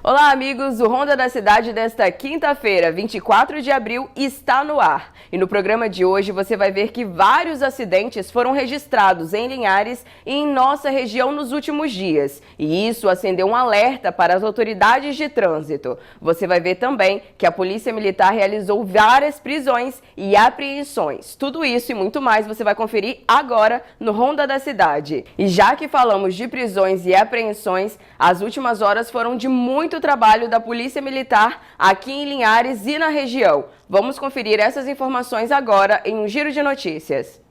Olá, amigos! O Ronda da Cidade desta quinta-feira, 24 de abril, está no ar. E no programa de hoje você vai ver que vários acidentes foram registrados em Linhares e em nossa região nos últimos dias. E isso acendeu um alerta para as autoridades de trânsito. Você vai ver também que a Polícia Militar realizou várias prisões e apreensões. Tudo isso e muito mais você vai conferir agora no Ronda da Cidade. E já que falamos de prisões e apreensões, as últimas horas foram de muito trabalho da Polícia Militar aqui em Linhares e na região. Vamos conferir essas informações agora em um giro de notícias.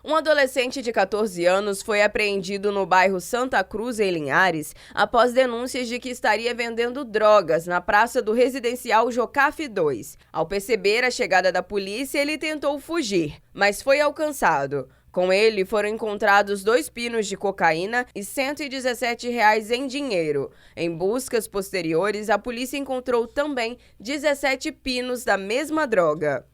Um adolescente de 14 anos foi apreendido no bairro Santa Cruz, em Linhares, após denúncias de que estaria vendendo drogas na praça do residencial Jocafe 2. Ao perceber a chegada da polícia, ele tentou fugir, mas foi alcançado. Com ele foram encontrados 2 pinos de cocaína e R$ 117 em dinheiro. Em buscas posteriores, a polícia encontrou também 17 pinos da mesma droga.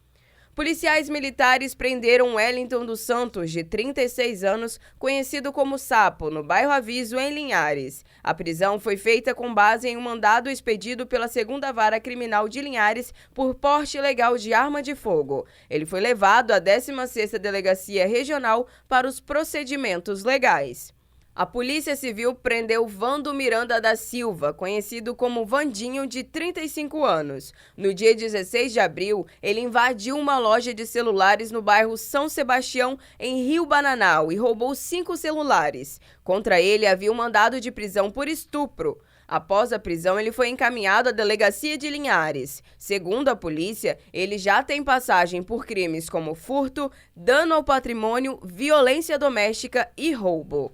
Policiais militares prenderam Wellington dos Santos, de 36 anos, conhecido como Sapo, no bairro Aviso, em Linhares. A prisão foi feita com base em um mandado expedido pela 2ª Vara Criminal de Linhares por porte ilegal de arma de fogo. Ele foi levado à 16ª Delegacia Regional para os procedimentos legais. A Polícia Civil prendeu Vando Miranda da Silva, conhecido como Vandinho, de 35 anos. No dia 16 de abril, ele invadiu uma loja de celulares no bairro São Sebastião, em Rio Bananal, e roubou 5 celulares. Contra ele havia um mandado de prisão por estupro. Após a prisão, ele foi encaminhado à Delegacia de Linhares. Segundo a polícia, ele já tem passagem por crimes como furto, dano ao patrimônio, violência doméstica e roubo.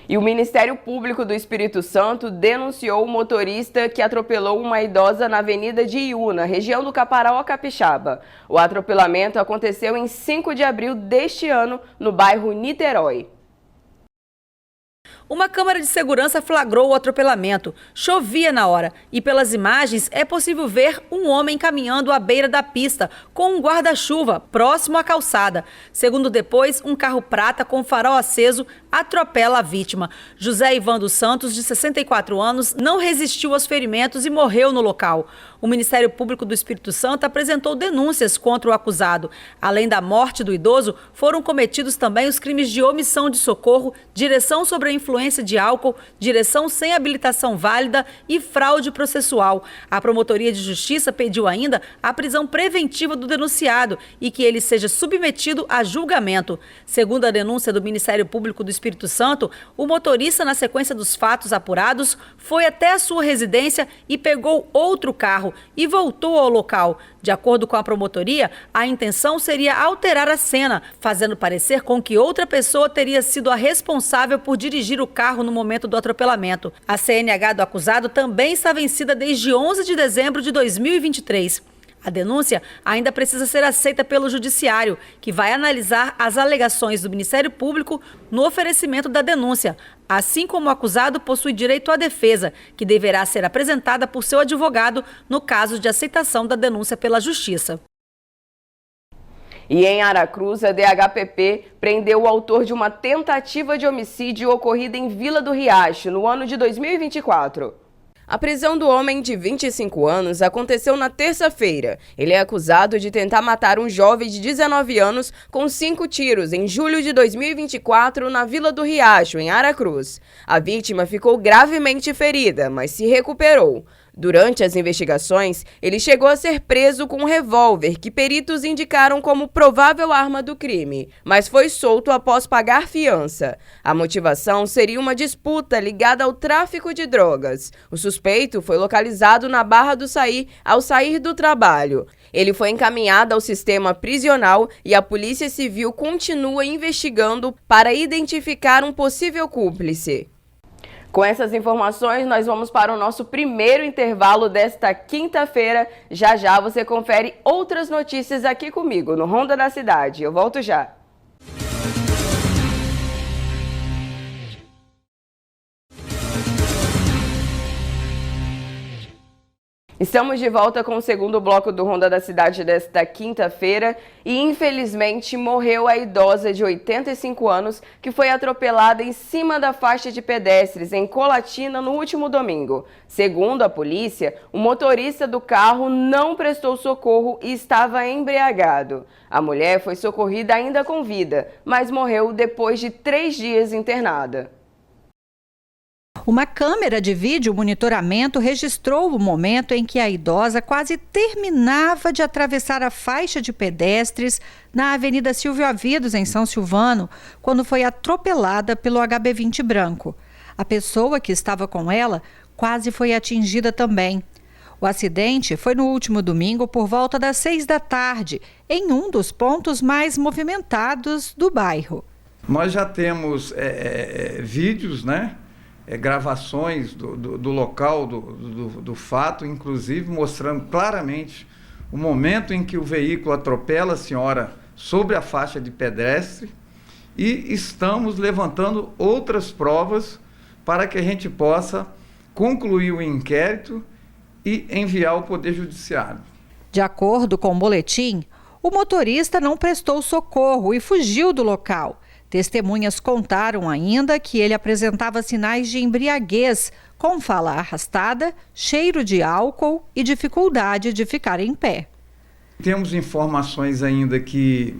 E o Ministério Público do Espírito Santo denunciou o motorista que atropelou uma idosa na Avenida de Iúna, região do Caparaó, Capixaba. O atropelamento aconteceu em 5 de abril deste ano, no bairro Niterói. Uma câmera de segurança flagrou o atropelamento. Chovia na hora e pelas imagens é possível ver um homem caminhando à beira da pista com um guarda-chuva próximo à calçada. Segundo depois, um carro prata com farol aceso atropela a vítima. José Ivan dos Santos, de 64 anos, não resistiu aos ferimentos e morreu no local. O Ministério Público do Espírito Santo apresentou denúncias contra o acusado. Além da morte do idoso, foram cometidos também os crimes de omissão de socorro, direção sobre a influência de álcool, direção sem habilitação válida e fraude processual. A Promotoria de Justiça pediu ainda a prisão preventiva do denunciado e que ele seja submetido a julgamento. Segundo a denúncia do Ministério Público do Espírito Santo, o motorista, na sequência dos fatos apurados, foi até a sua residência e pegou outro carro e voltou ao local. De acordo com a promotoria, a intenção seria alterar a cena, fazendo parecer com que outra pessoa teria sido a responsável por dirigir o carro no momento do atropelamento. A CNH do acusado também está vencida desde 11 de dezembro de 2023. A denúncia ainda precisa ser aceita pelo Judiciário, que vai analisar as alegações do Ministério Público no oferecimento da denúncia, assim como o acusado possui direito à defesa, que deverá ser apresentada por seu advogado no caso de aceitação da denúncia pela Justiça. E em Aracruz, a DHPP prendeu o autor de uma tentativa de homicídio ocorrida em Vila do Riacho, no ano de 2024. A prisão do homem de 25 anos aconteceu na terça-feira. Ele é acusado de tentar matar um jovem de 19 anos com 5 tiros em julho de 2024 na Vila do Riacho, em Aracruz. A vítima ficou gravemente ferida, mas se recuperou. Durante as investigações, ele chegou a ser preso com um revólver que peritos indicaram como provável arma do crime, mas foi solto após pagar fiança. A motivação seria uma disputa ligada ao tráfico de drogas. O suspeito foi localizado na Barra do Saí ao sair do trabalho. Ele foi encaminhado ao sistema prisional e a Polícia Civil continua investigando para identificar um possível cúmplice. Com essas informações, nós vamos para o nosso primeiro intervalo desta quinta-feira. Já já você confere outras notícias aqui comigo no Ronda da Cidade. Eu volto já. Estamos de volta com o segundo bloco do Ronda da Cidade desta quinta-feira e, infelizmente, morreu a idosa de 85 anos que foi atropelada em cima da faixa de pedestres em Colatina no último domingo. Segundo a polícia, o motorista do carro não prestou socorro e estava embriagado. A mulher foi socorrida ainda com vida, mas morreu depois de 3 dias internada. Uma câmera de vídeo monitoramento registrou o momento em que a idosa quase terminava de atravessar a faixa de pedestres na Avenida Silvio Avidos, em São Silvano, quando foi atropelada pelo HB20 branco. A pessoa que estava com ela quase foi atingida também. O acidente foi no último domingo por volta das 6 da tarde, em um dos pontos mais movimentados do bairro. Nós já temos vídeos, né? Gravações do local do fato, inclusive mostrando claramente o momento em que o veículo atropela a senhora sobre a faixa de pedestre, e estamos levantando outras provas para que a gente possa concluir o inquérito e enviar ao Poder Judiciário. De acordo com o boletim, o motorista não prestou socorro e fugiu do local. Testemunhas contaram ainda que ele apresentava sinais de embriaguez, com fala arrastada, cheiro de álcool e dificuldade de ficar em pé. Temos informações ainda que,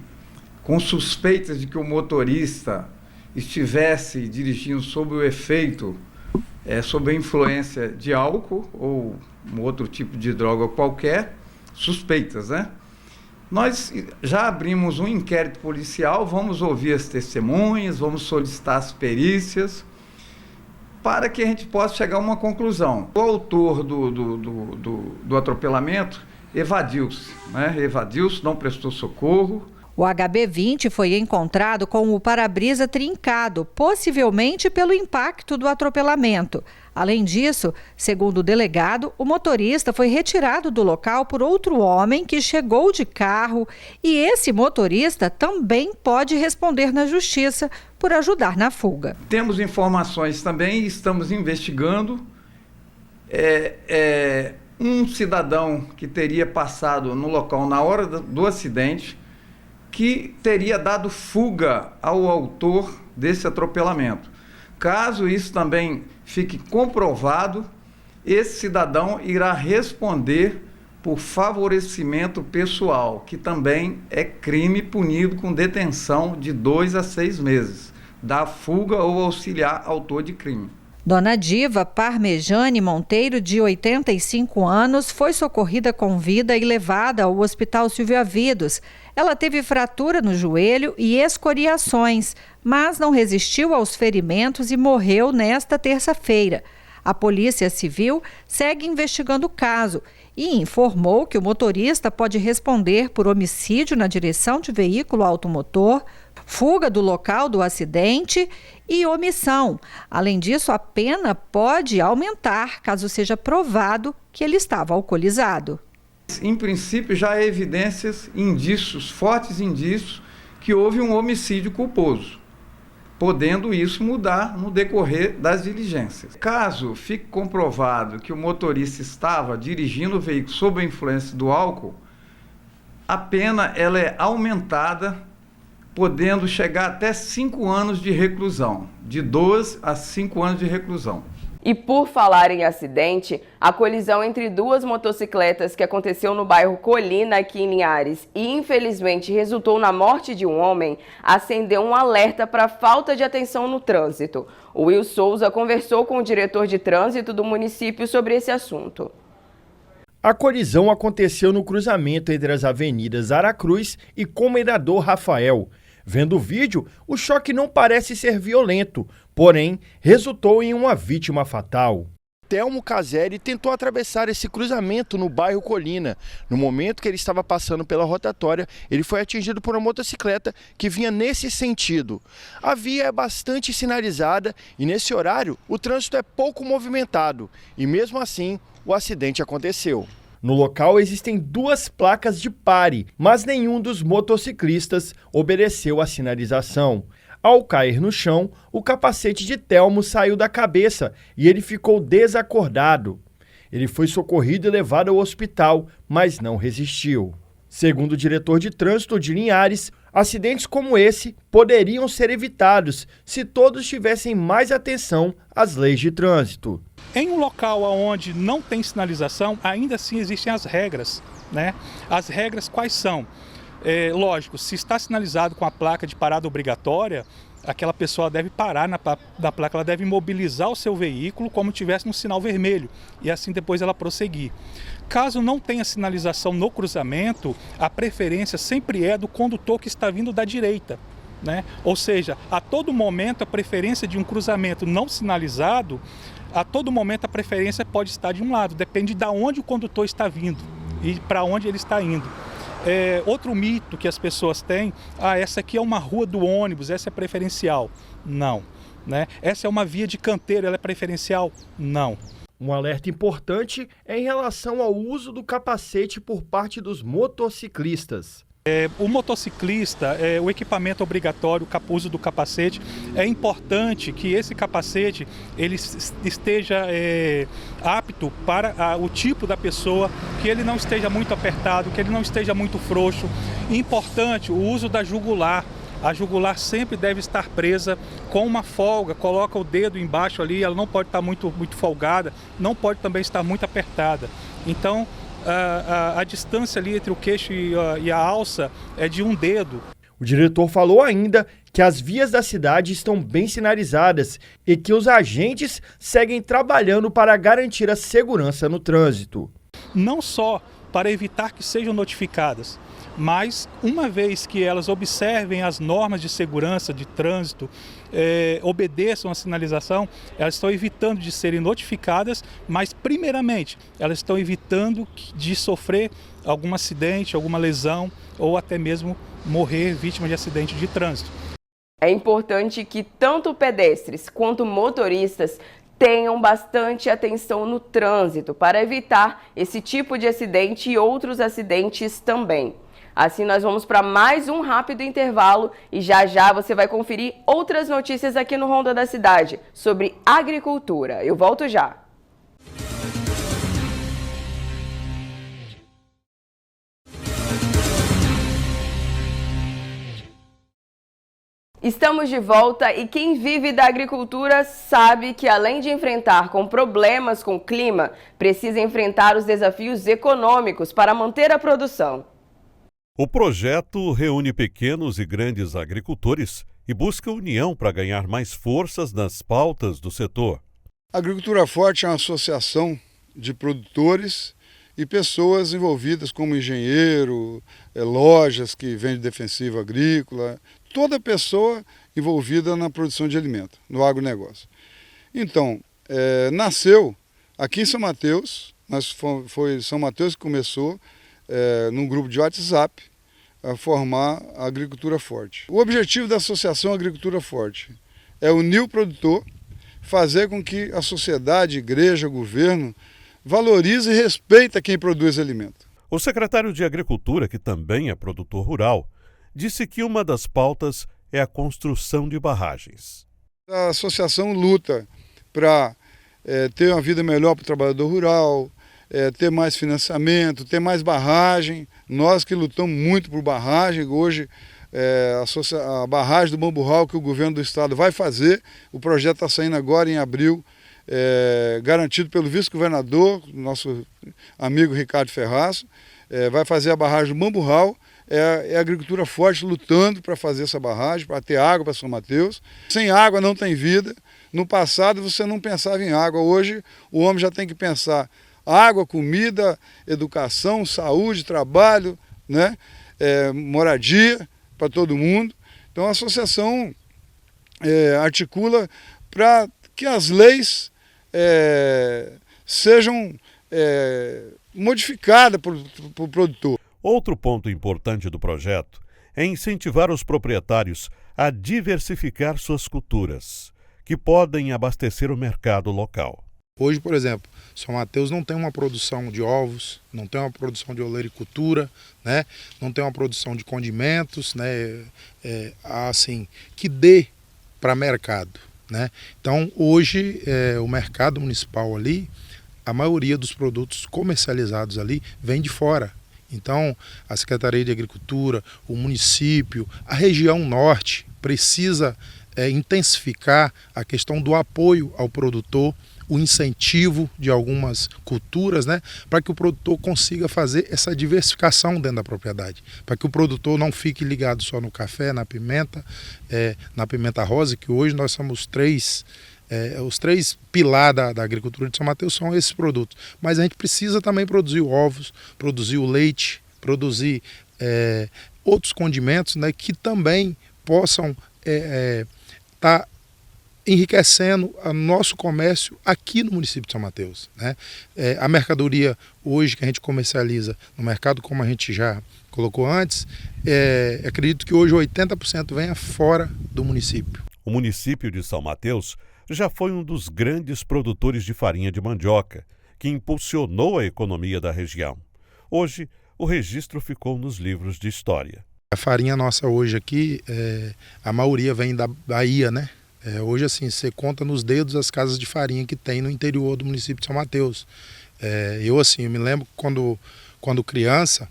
com suspeitas de que o motorista estivesse dirigindo sob o efeito, sob a influência de álcool ou um outro tipo de droga qualquer, suspeitas, né? Nós já abrimos um inquérito policial, vamos ouvir as testemunhas, vamos solicitar as perícias, para que a gente possa chegar a uma conclusão. O autor do atropelamento evadiu-se, né? Evadiu-se, não prestou socorro. O HB20 foi encontrado com o para-brisa trincado, possivelmente pelo impacto do atropelamento. Além disso, segundo o delegado, o motorista foi retirado do local por outro homem que chegou de carro, e esse motorista também pode responder na justiça por ajudar na fuga. Temos informações também, estamos investigando um cidadão que teria passado no local na hora do acidente, que teria dado fuga ao autor desse atropelamento. Caso isso também fique comprovado, esse cidadão irá responder por favorecimento pessoal, que também é crime punido com detenção de 2 a 6 meses, da fuga ou auxiliar autor de crime. Dona Diva Parmejane Monteiro, de 85 anos, foi socorrida com vida e levada ao Hospital Silvio Avidos. Ela teve fratura no joelho e escoriações, mas não resistiu aos ferimentos e morreu nesta terça-feira. A Polícia Civil segue investigando o caso e informou que o motorista pode responder por homicídio na direção de veículo automotor, fuga do local do acidente e omissão. Além disso, a pena pode aumentar caso seja provado que ele estava alcoolizado. Em princípio, já há evidências, indícios, fortes indícios, que houve um homicídio culposo, podendo isso mudar no decorrer das diligências. Caso fique comprovado que o motorista estava dirigindo o veículo sob a influência do álcool, a pena ela é aumentada, podendo chegar até 5 anos de reclusão, de 2 a 5 anos de reclusão. E por falar em acidente, a colisão entre 2 motocicletas que aconteceu no bairro Colina, aqui em Linhares, e infelizmente resultou na morte de um homem, acendeu um alerta para falta de atenção no trânsito. O Will Souza conversou com o diretor de trânsito do município sobre esse assunto. A colisão aconteceu no cruzamento entre as avenidas Aracruz e Comendador Rafael. Vendo o vídeo, o choque não parece ser violento, porém, resultou em uma vítima fatal. Telmo Caseri tentou atravessar esse cruzamento no bairro Colina. No momento que ele estava passando pela rotatória, ele foi atingido por uma motocicleta que vinha nesse sentido. A via é bastante sinalizada e nesse horário o trânsito é pouco movimentado e mesmo assim o acidente aconteceu. No local existem 2 placas de pare, mas nenhum dos motociclistas obedeceu à sinalização. Ao cair no chão, o capacete de Telmo saiu da cabeça e ele ficou desacordado. Ele foi socorrido e levado ao hospital, mas não resistiu. Segundo o diretor de trânsito de Linhares, acidentes como esse poderiam ser evitados se todos tivessem mais atenção às leis de trânsito. Em um local onde não tem sinalização, ainda assim existem as regras, né? As regras quais são? Lógico, se está sinalizado com a placa de parada obrigatória, aquela pessoa deve parar na placa, ela deve imobilizar o seu veículo como tivesse um sinal vermelho e assim depois ela prosseguir. Caso não tenha sinalização no cruzamento, a preferência sempre é do condutor que está vindo da direita, né? Ou seja, a todo momento a preferência de um cruzamento não sinalizado, a todo momento a preferência pode estar de um lado, depende de onde o condutor está vindo e para onde ele está indo. Outro mito que as pessoas têm, essa aqui é uma rua do ônibus, essa é preferencial. Não, né? Essa é uma via de canteiro, ela é preferencial? Não. Um alerta importante é em relação ao uso do capacete por parte dos motociclistas. O motociclista, o equipamento obrigatório, o uso do capacete, é importante que esse capacete ele esteja apto para o tipo da pessoa, que ele não esteja muito apertado, que ele não esteja muito frouxo. Importante o uso da jugular. A jugular sempre deve estar presa com uma folga, coloca o dedo embaixo ali, ela não pode estar muito folgada, não pode também estar muito apertada. Então, a distância ali entre o queixo e a alça é de um dedo. O diretor falou ainda que as vias da cidade estão bem sinalizadas e que os agentes seguem trabalhando para garantir a segurança no trânsito. Não só para evitar que sejam notificadas, mas uma vez que elas observem as normas de segurança de trânsito, obedeçam a sinalização, elas estão evitando de serem notificadas, mas primeiramente elas estão evitando de sofrer algum acidente, alguma lesão ou até mesmo morrer vítima de acidente de trânsito. É importante que tanto pedestres quanto motoristas tenham bastante atenção no trânsito para evitar esse tipo de acidente e outros acidentes também. Assim nós vamos para mais um rápido intervalo e já já você vai conferir outras notícias aqui no Ronda da Cidade sobre agricultura. Eu volto já. Estamos de volta e quem vive da agricultura sabe que além de enfrentar com problemas com o clima, precisa enfrentar os desafios econômicos para manter a produção. O projeto reúne pequenos e grandes agricultores e busca união para ganhar mais forças nas pautas do setor. A Agricultura Forte é uma associação de produtores e pessoas envolvidas como engenheiro, lojas que vendem defensivo agrícola, toda pessoa envolvida na produção de alimento, no agronegócio. Então, nasceu aqui em São Mateus, foi São Mateus que começou num grupo de WhatsApp a formar a Agricultura Forte. O objetivo da Associação Agricultura Forte é unir o produtor, fazer com que a sociedade, igreja, governo, valorize e respeite quem produz alimento. O secretário de Agricultura, que também é produtor rural, disse que uma das pautas é a construção de barragens. A associação luta para ter uma vida melhor para o trabalhador rural, ter mais financiamento, ter mais barragem. Nós que lutamos muito por barragem, hoje a barragem do Bamburral que o governo do estado vai fazer, o projeto está saindo agora em abril, garantido pelo vice-governador, nosso amigo Ricardo Ferraz, vai fazer a barragem do Bamburral. É a Agricultura Forte lutando para fazer essa barragem, para ter água para São Mateus. Sem água não tem vida. No passado você não pensava em água, hoje o homem já tem que pensar água, comida, educação, saúde, trabalho, né? Moradia para todo mundo. Então a associação articula para que as leis sejam modificadas para o produtor. Outro ponto importante do projeto é incentivar os proprietários a diversificar suas culturas, que podem abastecer o mercado local. Hoje, por exemplo, São Mateus não tem uma produção de ovos, não tem uma produção de olericultura, né? Não tem uma produção de condimentos, né? Assim, que dê para mercado, né? Então, hoje, o mercado municipal ali a maioria dos produtos comercializados ali vem de fora. Então, a Secretaria de Agricultura, o município, a região norte precisa intensificar a questão do apoio ao produtor, o incentivo de algumas culturas, né, para que o produtor consiga fazer essa diversificação dentro da propriedade, para que o produtor não fique ligado só no café, na pimenta rosa, que hoje nós somos os três pilares da agricultura de São Mateus são esses produtos. Mas a gente precisa também produzir ovos, produzir o leite, produzir outros condimentos, né, que também possam estar enriquecendo o nosso comércio aqui no município de São Mateus, né? A mercadoria hoje que a gente comercializa no mercado, como a gente já colocou antes, acredito que hoje 80% venha fora do município. O município de São Mateus já foi um dos grandes produtores de farinha de mandioca, que impulsionou a economia da região. Hoje, o registro ficou nos livros de história. A farinha nossa hoje aqui, a maioria vem da Bahia, né? Hoje, assim, você conta nos dedos as casas de farinha que tem no interior do município de São Mateus. Eu me lembro quando criança,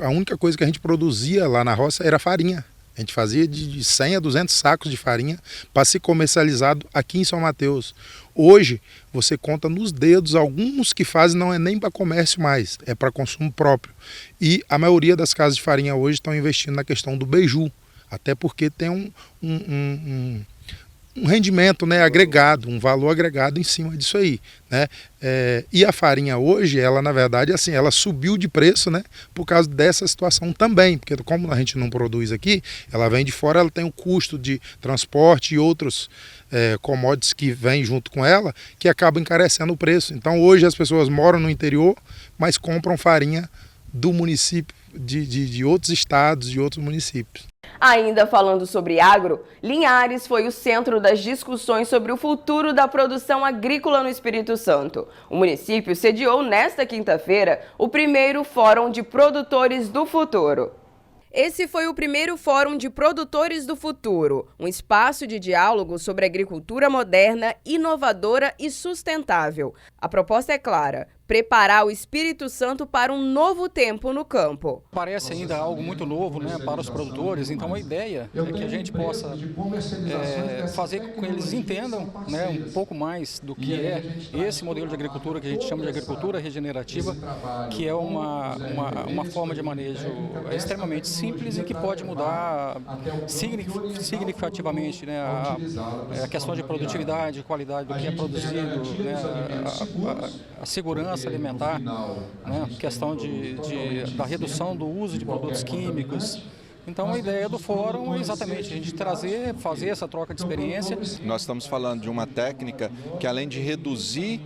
a única coisa que a gente produzia lá na roça era farinha. A gente fazia de 100 a 200 sacos de farinha para ser comercializado aqui em São Mateus. Hoje, você conta nos dedos, alguns que fazem não é nem para comércio mais, é para consumo próprio. E a maioria das casas de farinha hoje estão investindo na questão do beiju, até porque tem um rendimento, né, agregado, um valor agregado em cima disso aí, né? E a farinha hoje, ela na verdade, assim, ela subiu de preço, né, por causa dessa situação também, porque como a gente não produz aqui, ela vem de fora, ela tem o custo de transporte e outros commodities que vêm junto com ela, que acabam encarecendo o preço. Então hoje as pessoas moram no interior, mas compram farinha do município, de outros estados e outros municípios. Ainda falando sobre agro, Linhares foi o centro das discussões sobre o futuro da produção agrícola no Espírito Santo. O município sediou nesta quinta-feira o primeiro Fórum de Produtores do Futuro. Esse foi o primeiro Fórum de Produtores do Futuro, um espaço de diálogo sobre agricultura moderna, inovadora e sustentável. A proposta é clara: preparar o Espírito Santo para um novo tempo no campo. Parece ainda algo muito novo, né, para os produtores, então a ideia é que a gente possa fazer com que eles entendam, né, um pouco mais do que é esse modelo de agricultura que a gente chama de agricultura regenerativa, que é uma forma de manejo extremamente simples e que pode mudar significativamente, né, a questão de produtividade, qualidade do que é produzido, né, a segurança alimentar, né, questão da redução do uso de produtos químicos. Então a ideia do fórum é exatamente a gente fazer essa troca de experiência. Nós estamos falando de uma técnica que, além de reduzir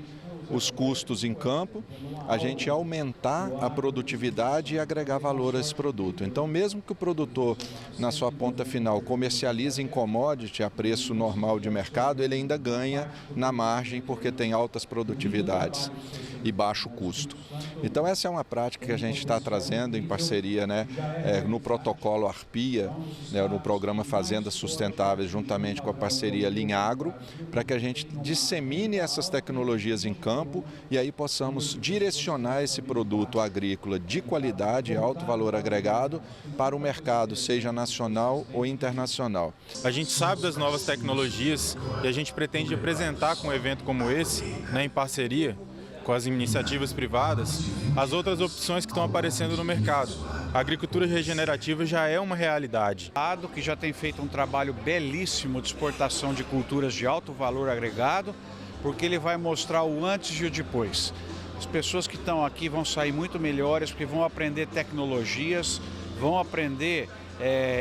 os custos em campo, a gente aumentar a produtividade e agregar valor a esse produto. Então, mesmo que o produtor, na sua ponta final, comercialize em commodity a preço normal de mercado, ele ainda ganha na margem porque tem altas produtividades e baixo custo. Então, essa é uma prática que a gente está trazendo em parceria, né, no protocolo Arpia, né, no programa Fazendas Sustentáveis, juntamente com a parceria Linhagro, para que a gente dissemine essas tecnologias em campo e aí possamos direcionar esse produto agrícola de qualidade e alto valor agregado para o mercado, seja nacional ou internacional. A gente sabe das novas tecnologias e a gente pretende apresentar com um evento como esse, né, em parceria com as iniciativas privadas, as outras opções que estão aparecendo no mercado. A agricultura regenerativa já é uma realidade. Que já tem feito um trabalho belíssimo de exportação de culturas de alto valor agregado, porque ele vai mostrar o antes e o depois. As pessoas que estão aqui vão sair muito melhores, porque vão aprender tecnologias, vão aprender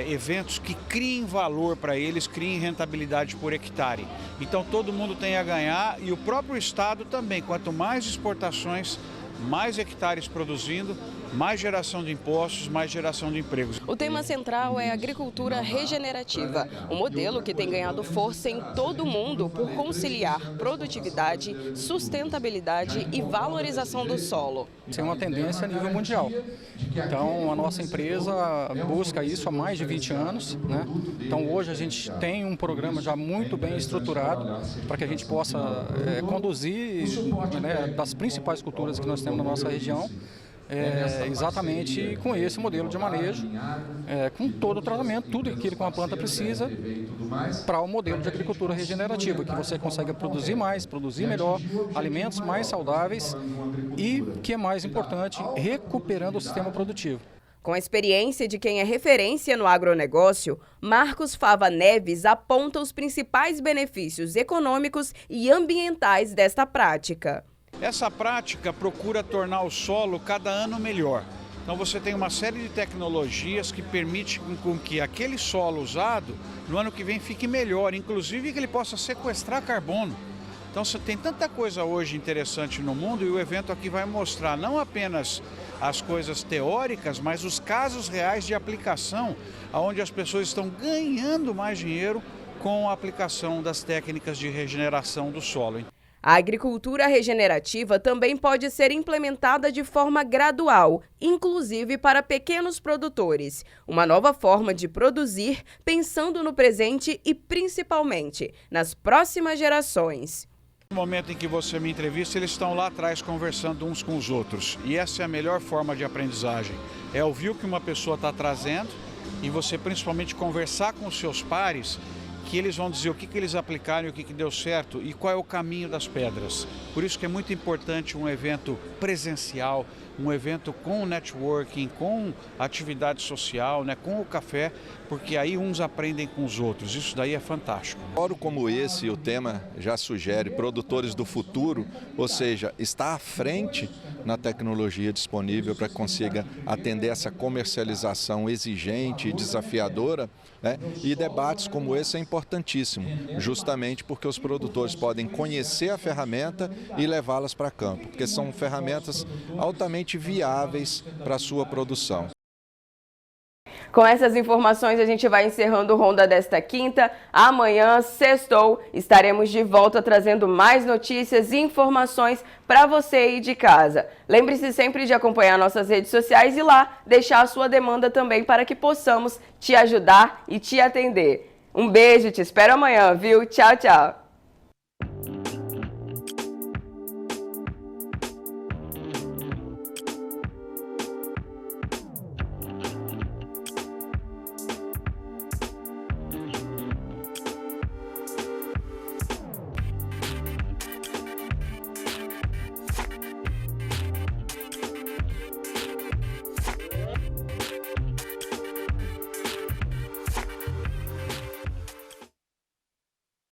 eventos que criem valor para eles, criem rentabilidade por hectare. Então todo mundo tem a ganhar e o próprio Estado também. Quanto mais exportações, mais hectares produzindo, mais geração de impostos, mais geração de empregos. O tema central é a agricultura regenerativa, um modelo que tem ganhado força em todo o mundo por conciliar produtividade, sustentabilidade e valorização do solo. Isso é uma tendência a nível mundial. Então, a nossa empresa busca isso há mais de 20 anos, né? Então, hoje a gente tem um programa já muito bem estruturado para que a gente possa conduzir, né, das principais culturas que nós temos na nossa região, exatamente com esse modelo de manejo, com todo o tratamento, tudo aquilo que uma planta precisa para o modelo de agricultura regenerativa, que você consegue produzir mais, produzir melhor, alimentos mais saudáveis e, que é mais importante, recuperando o sistema produtivo. Com a experiência de quem é referência no agronegócio, Marcos Fava Neves aponta os principais benefícios econômicos e ambientais desta prática. Essa prática procura tornar o solo cada ano melhor. Então você tem uma série de tecnologias que permitem com que aquele solo usado no ano que vem fique melhor, inclusive que ele possa sequestrar carbono. Então você tem tanta coisa hoje interessante no mundo e o evento aqui vai mostrar não apenas as coisas teóricas, mas os casos reais de aplicação, onde as pessoas estão ganhando mais dinheiro com a aplicação das técnicas de regeneração do solo. A agricultura regenerativa também pode ser implementada de forma gradual, inclusive para pequenos produtores. Uma nova forma de produzir pensando no presente e principalmente nas próximas gerações. No momento em que você me entrevista, eles estão lá atrás conversando uns com os outros. E essa é a melhor forma de aprendizagem. É ouvir o que uma pessoa está trazendo e você principalmente conversar com os seus pares, que eles vão dizer o que eles aplicaram e o que deu certo e qual é o caminho das pedras. Por isso que é muito importante um evento presencial, um evento com networking, com atividade social, né, com o café, porque aí uns aprendem com os outros. Isso daí é fantástico. Fórum como esse, o tema já sugere produtores do futuro, ou seja, está à frente na tecnologia disponível para que consiga atender essa comercialização exigente e desafiadora, né? E debates como esse é importantíssimo, justamente porque os produtores podem conhecer a ferramenta e levá-las para campo, porque são ferramentas altamente viáveis para a sua produção. Com essas informações, a gente vai encerrando o Ronda desta quinta. Amanhã, sextou, estaremos de volta trazendo mais notícias e informações para você aí de casa. Lembre-se sempre de acompanhar nossas redes sociais e lá deixar a sua demanda também para que possamos te ajudar e te atender. Um beijo, te espero amanhã, viu? Tchau, tchau!